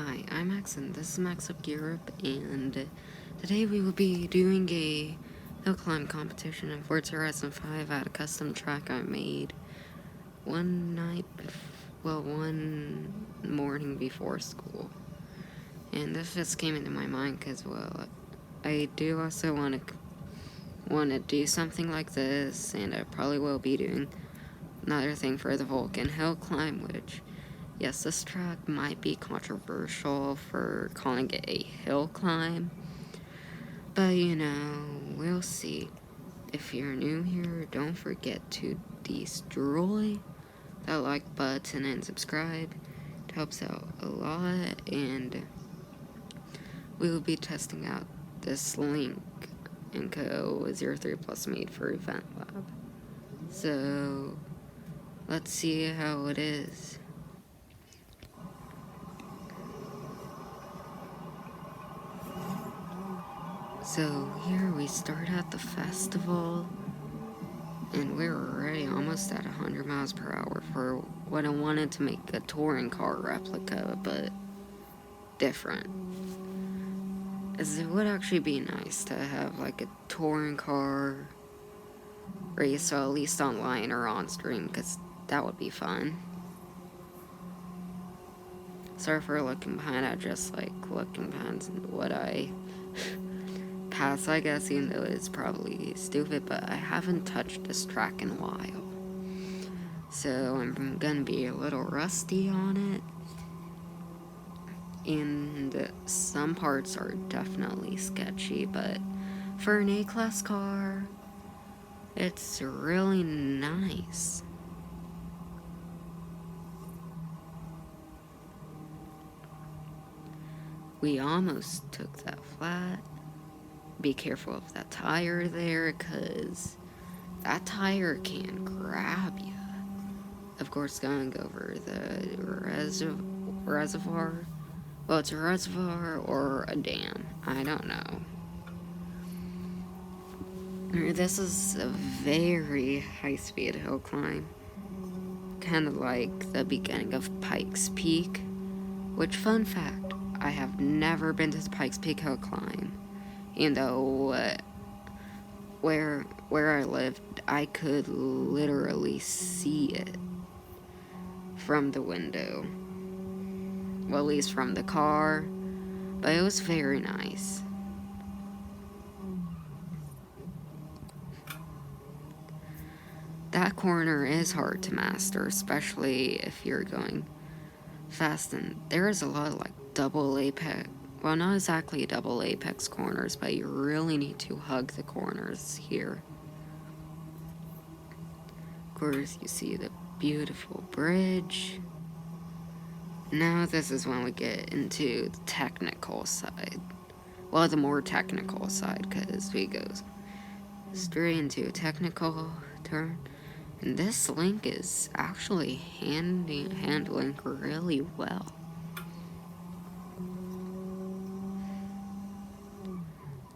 Hi, I'm Max, and this is Max Up Europe, and today we will be doing a hill climb competition in Forza Horizon 5 at a custom track I made one morning before school. And this just came into my mind because, well, I do also want to do something like this, and I probably will be doing another thing for the Vulcan hill climb, which, yes, this track might be controversial for calling it a hill climb, but we'll see. If you're new here, don't forget to destroy that like button and subscribe. It helps out a lot, and we will be testing out this link in code 03 plus made for Eventlab. So let's see how it is. So here we start at the festival, and we're already almost at 100 miles per hour for what I wanted to make a touring car replica, but different. As it would actually be nice to have like a touring car race, so at least online or on stream, because that would be fun. Sorry for looking behind, I just like looking behind what I pass, I guess, even though it's probably stupid, but I haven't touched this track in a while. So I'm gonna be a little rusty on it. And some parts are definitely sketchy, but for an A-class car, it's really nice. We almost took that flat. Be careful of that tire there, because that tire can grab you. Of course, going over the reservoir. Well, it's a reservoir or a dam. I don't know. This is a very high-speed hill climb. Kind of like the beginning of Pikes Peak. Which, fun fact, I have never been to the Pikes Peak hill climb. And though where I lived, I could literally see it from the window. Well, at least from the car, but it was very nice. That corner is hard to master, especially if you're going fast, and there is a lot of like double apex, well, not exactly double apex corners, but you really need to hug the corners here. Of course, you see the beautiful bridge. Now this is when we get into the technical side. Well, the more technical side, because we go straight into a technical turn. And this link is actually handling really well.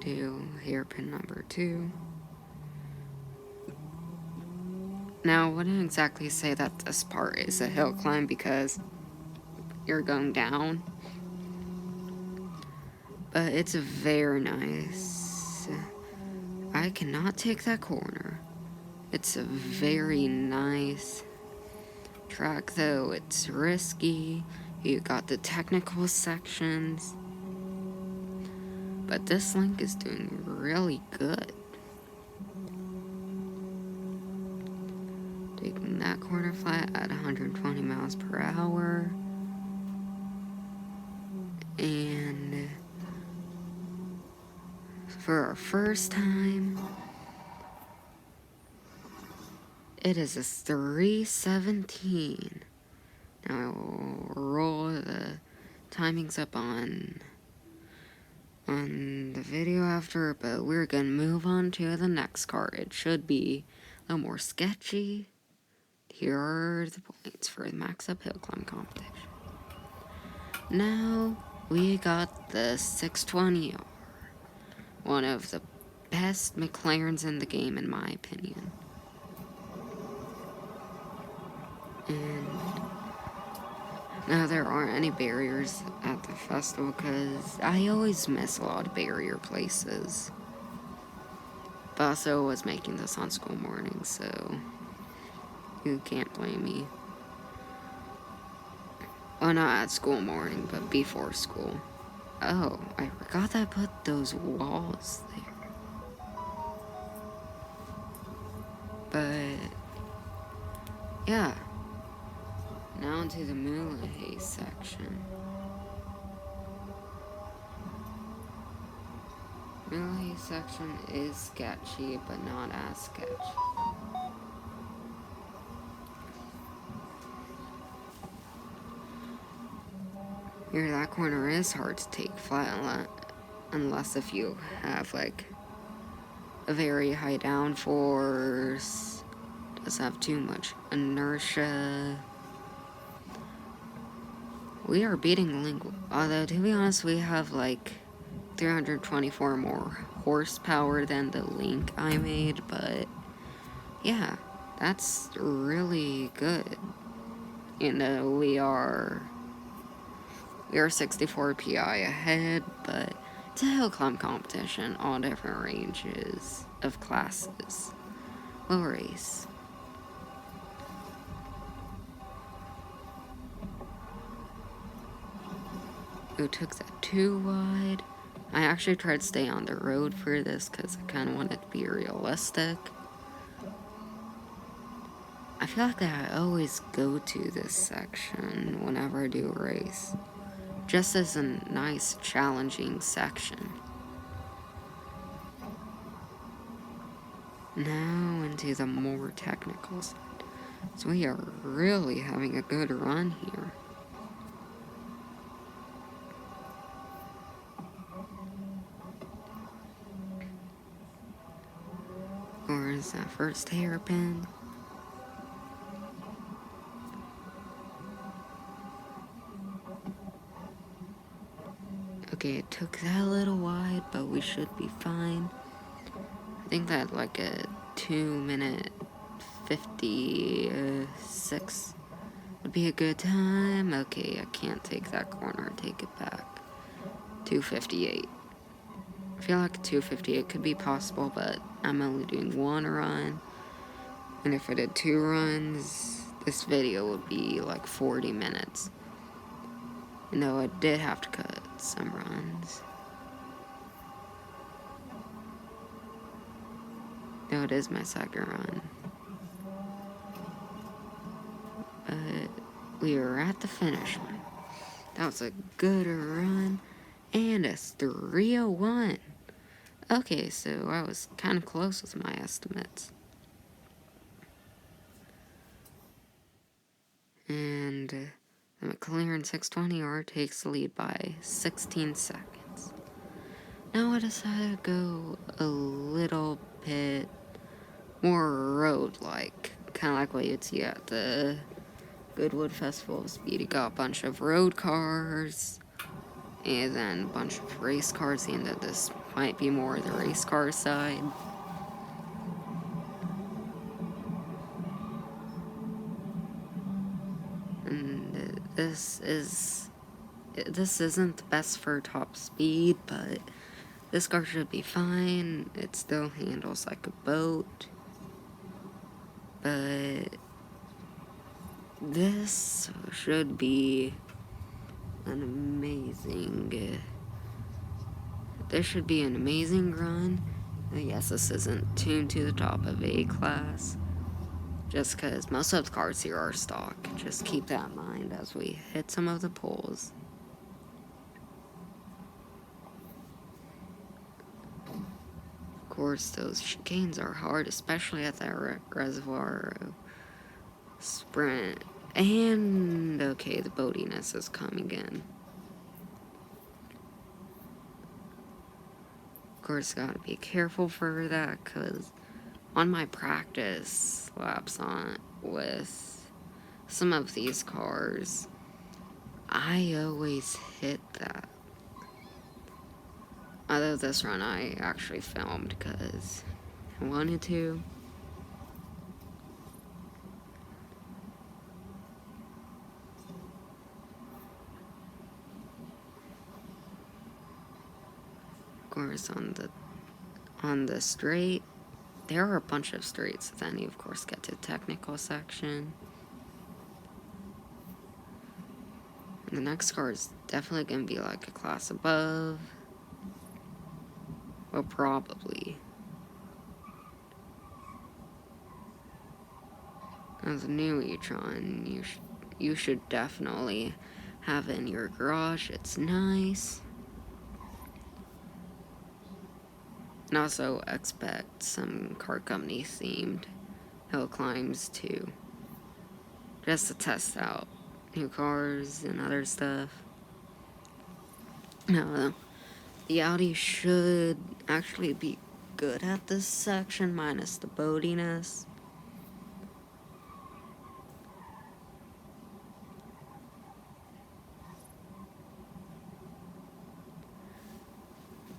Do hairpin number 2. Now, I wouldn't exactly say that this part is a hill climb because you're going down, but it's very nice. I cannot take that corner. It's a very nice track, though it's risky. You got the technical sections, but this link is doing really good. Taking that corner flat at 120 miles per hour. And for our first time, it is a 3:17. Now I will roll the timings up on the video after, but we're gonna move on to the next car. It should be a little more sketchy. Here are the points for the Max Up Hill Climb competition. Now we got the 620R, one of the best McLarens in the game in my opinion. And No, there aren't any barriers at the festival because I always miss a lot of barrier places. But also was making this on school morning, so you can't blame me. Well, not at school morning, but before school. Oh, I forgot that I put those walls there. But, yeah. Now into the Mulahey section. Mulahey section is sketchy, but not as sketchy. Here, that corner is hard to take flat unless if you have like a very high downforce, doesn't have too much inertia. We are beating Link, although to be honest, we have like 324 more horsepower than the Link I made, but yeah, that's really good. You know, we are 64 PI ahead, but it's a hill climb competition, all different ranges of classes. We'll race. Who took that too wide? I actually tried to stay on the road for this because I kind of wanted to be realistic. I feel like I always go to this section whenever I do a race. Just as a nice, challenging section. Now into the more technical side. So we are really having a good run here. Or is that first hairpin? Okay, it took that a little wide, but we should be fine. I think that like a 2-minute 56 would be a good time. Okay, I can't take that corner, take it back. 2:58. I feel like 2:58 could be possible, but I'm only doing one run. And if I did 2 runs, this video would be like 40 minutes. You know, I did have to cut some runs. No, it is my second run. But we were at the finish line. That was a good run. And a 3:01. Okay, so I was kind of close with my estimates. And the McLaren 620R takes the lead by 16 seconds. Now I decided to go a little bit more road-like. Kind of like what you'd see at the Goodwood Festival of Speed. You got a bunch of road cars, and then a bunch of race cars, and that this might be more the race car side. And this isn't the best for top speed, but this car should be fine. It still handles like a boat. But this should be an amazing... This should be an amazing run. Yes, this isn't tuned to the top of A class. Just because most of the cars here are stock. Just keep that in mind as we hit some of the poles. Of course, those chicanes are hard, especially at that reservoir sprint. And, okay, the boatiness is coming in. Of course, gotta be careful for that, because on my practice laps with some of these cars, I always hit that. Although this run I actually filmed because I wanted to. course, on the straight, there are a bunch of straights. Then you, of course, get to technical section. And the next car is definitely going to be like a class above. Well, probably. As a new e-tron, you should definitely have it in your garage. It's nice. And also expect some car company themed hill climbs too, just to test out new cars and other stuff. Now, the Audi should actually be good at this section, minus the boatiness.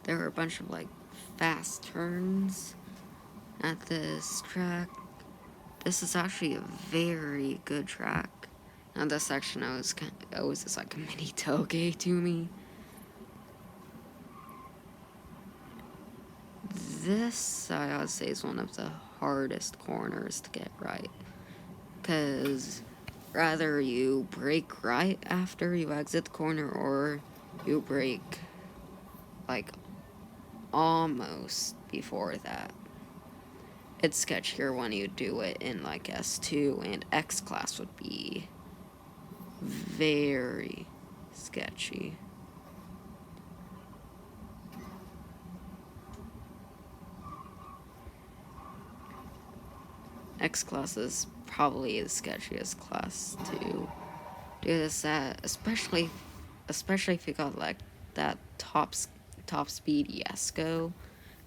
There are a bunch of like fast turns at this track. This is actually a very good track. Now this section was just like a mini tailgate to me. This, I would say, is one of the hardest corners to get right. Because rather you brake right after you exit the corner, or you brake like almost before that. It's sketchier when you do it in like S2, and X class would be very sketchy. X class is probably the sketchiest class to do this at, especially if you got like that top speed Yesco.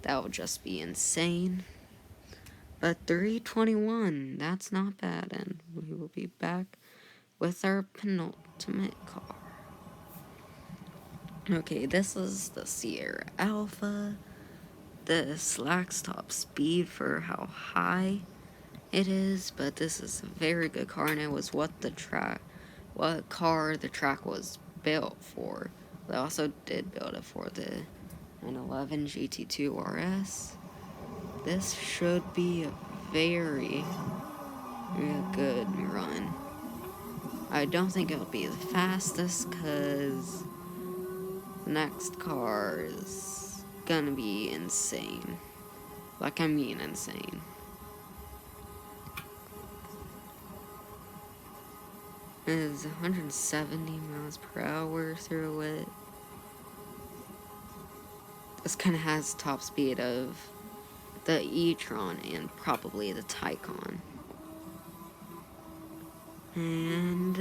That would just be insane. But 321, that's not bad, and we will be back with our penultimate car. Okay, this is the Sierra Alpha. This lacks top speed for how high it is, but this is a very good car, and it was what car the track was built for. They also did build it for the 911 GT2 RS. This should be a very good run. I don't think it'll be the fastest, because the next car is gonna be insane. Like, I mean insane. It is 170 miles per hour through it. This kind of has top speed of the e-tron and probably the Taycan. And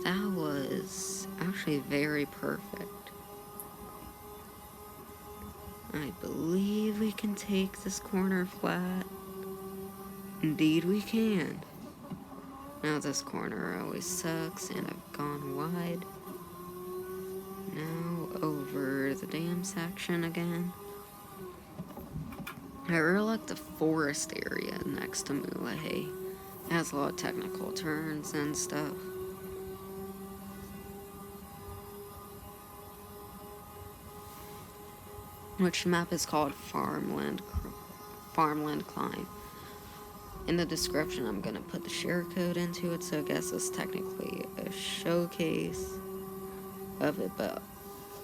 that was actually very perfect. I believe we can take this corner flat. Indeed we can. Now this corner always sucks, and I've gone wide. Now over the dam section again. I really like the forest area next to Mulahey. It has a lot of technical turns and stuff. Which map is called Farmland Climb. In the description, I'm gonna put the share code into it, so I guess it's technically a showcase of it, but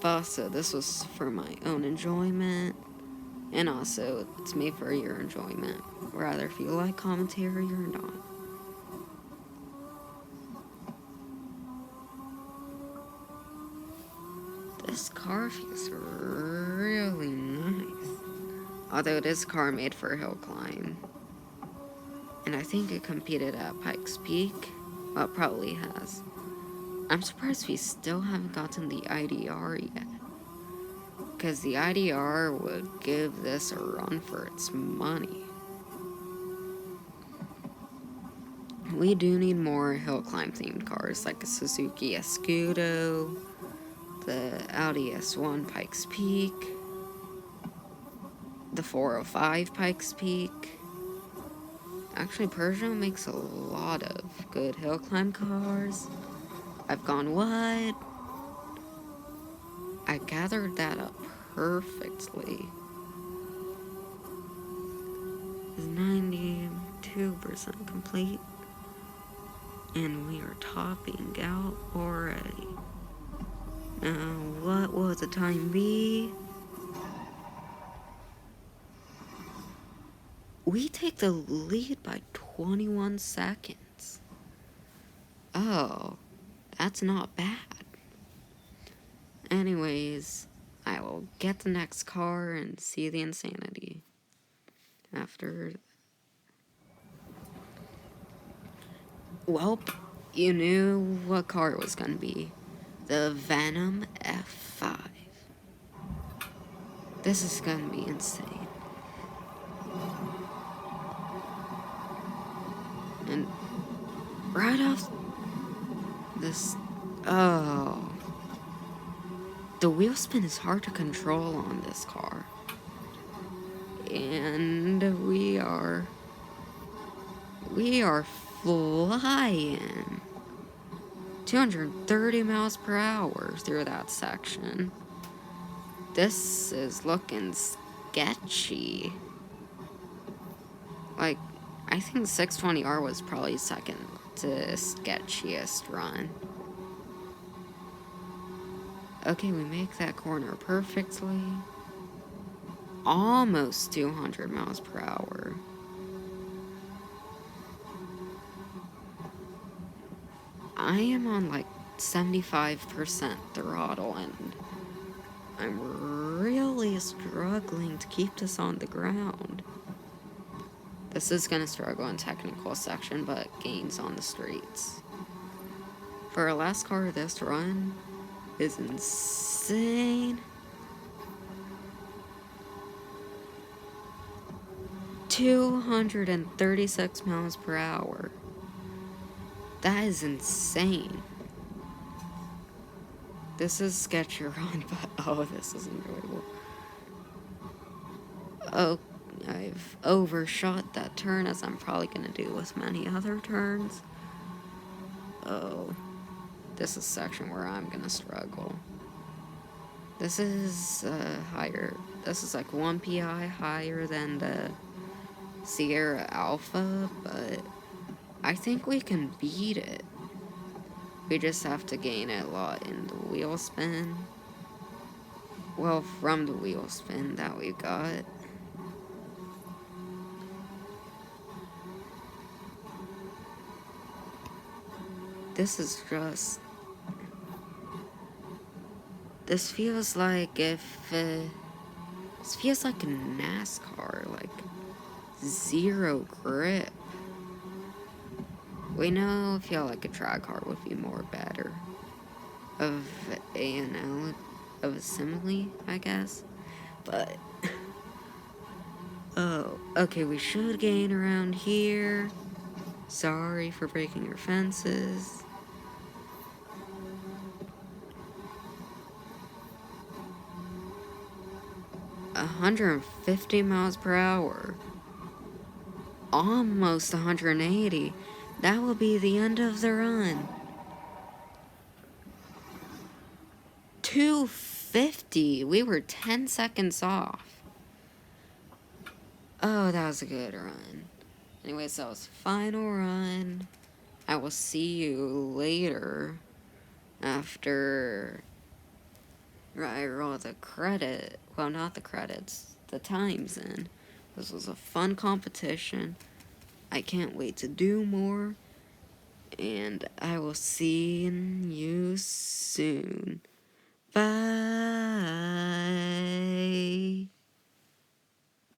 also this was for my own enjoyment, and also it's made for your enjoyment, rather if you like commentary or not. This car feels really nice, although it is a car made for Hillclimb. And I think it competed at Pikes Peak. Well, it probably has. I'm surprised we still haven't gotten the IDR yet. Because the IDR would give this a run for its money. We do need more hill climb themed cars, like a Suzuki Escudo, the Audi S1 Pikes Peak, the 405 Pikes Peak. Actually, Peugeot makes a lot of good hill climb cars. I've gone wide. I gathered that up perfectly. Is 92% complete. And we are topping out already. Now, what will the time be? We take the lead by 21 seconds. Oh, that's not bad. Anyways, I will get the next car and see the insanity after. Welp, you knew what car it was gonna be. The Venom F5. This is gonna be insane. And right off this, oh, the wheel spin is hard to control on this car. And we are flying 230 miles per hour through that section. This is looking sketchy. Like, I think 620R was probably second to sketchiest run. Okay, we make that corner perfectly. Almost 200 miles per hour. I am on like 75% throttle and I'm really struggling to keep this on the ground. This is gonna struggle in technical section, but gains on the streets. For our last car, this run is insane. 236 miles per hour. That is insane. This is sketchy run, but oh, this is enjoyable. Oh, I've overshot that turn, as I'm probably gonna do with many other turns. Oh, this is a section where I'm gonna struggle. This is higher. This is like 1 PI higher than the Sierra Alpha, but I think we can beat it. We just have to gain a lot in the wheel spin. Well, from the wheel spin that we got. This is just... This feels like if... this feels like a NASCAR, like zero grip. We know if y'all like a drag car would be more better. Of a simile, I guess. But... oh, okay, we should gain around here. Sorry for breaking your fences. A 150 miles per hour. Almost 180. That will be the end of the run. 250. We were 10 seconds off. Oh, that was a good run. Anyways, that was final run. I will see you later after I roll the credit. Well, not the credits. The times in. This was a fun competition. I can't wait to do more. And I will see you soon. Bye.